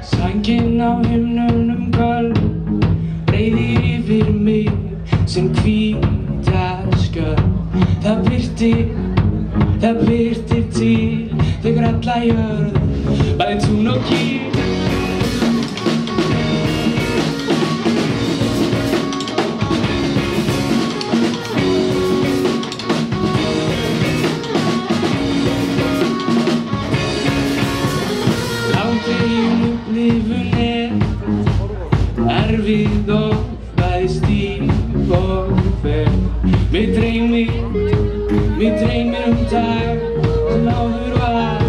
Sængin á himnunum köld breiðir yfir mig sem hvíta skjöld. Það birtir til þegar alla jörð, bæði tún og kýr. Lífun erfið og bæði stíf og fer. Mig dreymir dag sem áður var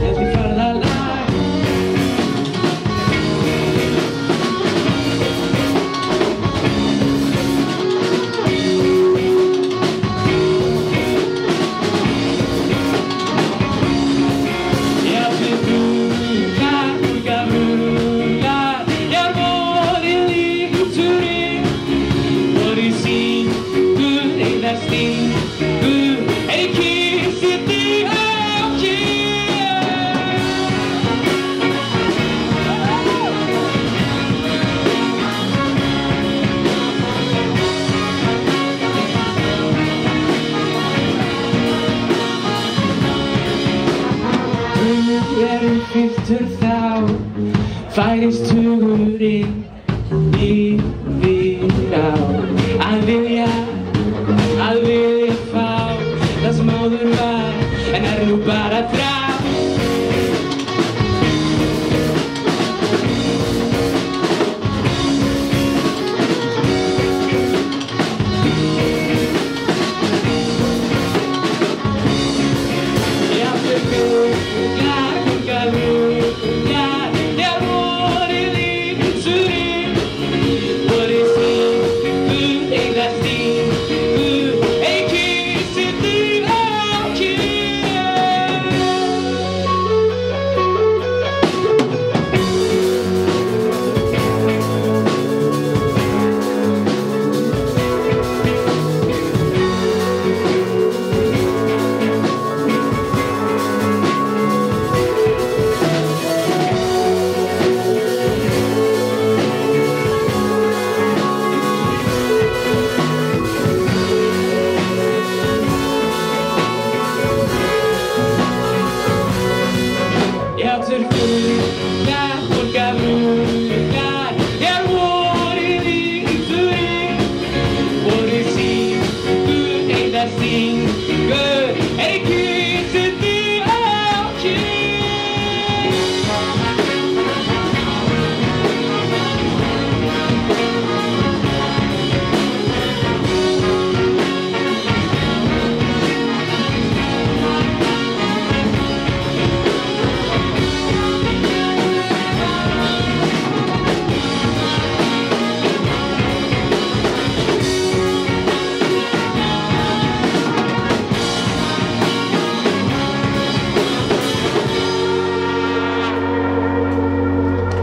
eftir ferðalag. Fylltur þá færist hugurinn yfir á að vilja fá það sem áður var en er nú bara þrá.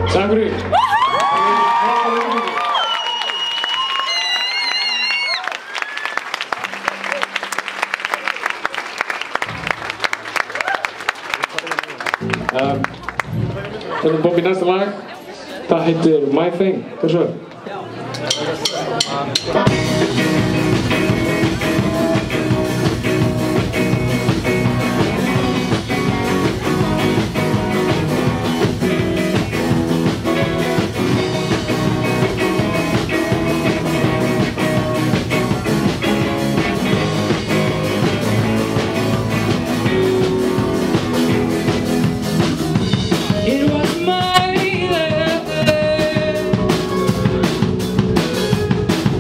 Takk fyrir. Þetta er Bobby næsta lag. Það heitir My Thing. Hvað svo?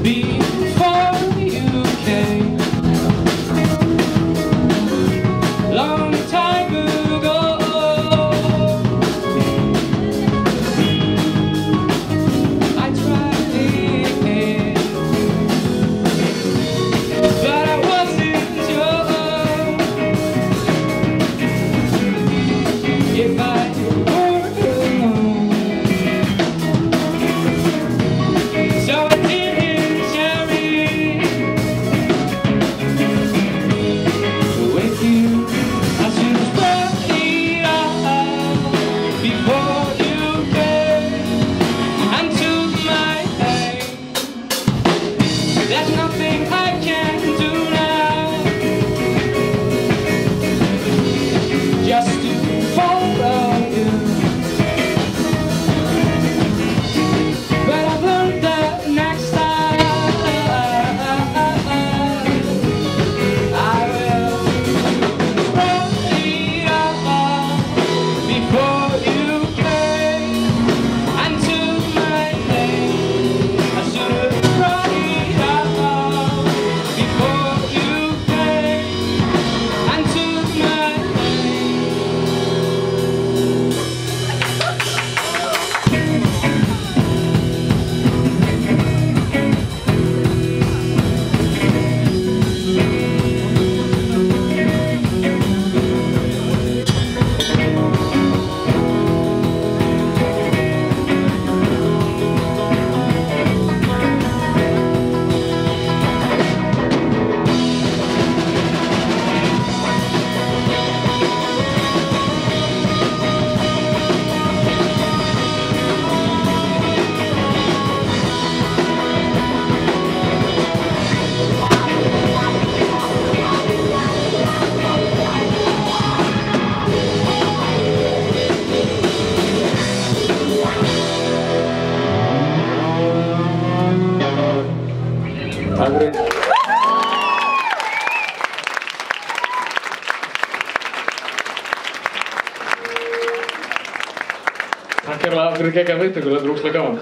Before Takk fyrir. Takk fyrir geggjað viðtöku, þetta ógeðslega gaman.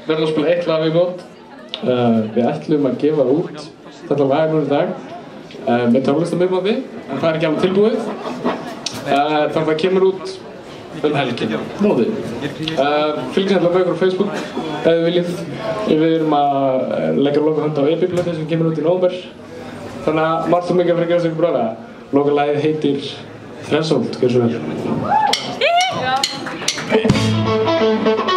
Við ætlum að spila eitt lag viðbót. Við ætlum að gefa út þetta lag núna í dag með tónlistarviðbóti, en það ekki alveg tilbúið. Þannig að það kemur út helgin. Nóðið. Fylgist með okkur á Facebook ef þið viljið. Við erum að leggja lokahönd á EP-plötu sem kemur út í nóvember. Þannig að margt og mikið fyrir að gera sig ykkur bráða. Lokalagið heitir Threshold, gjör svo vel.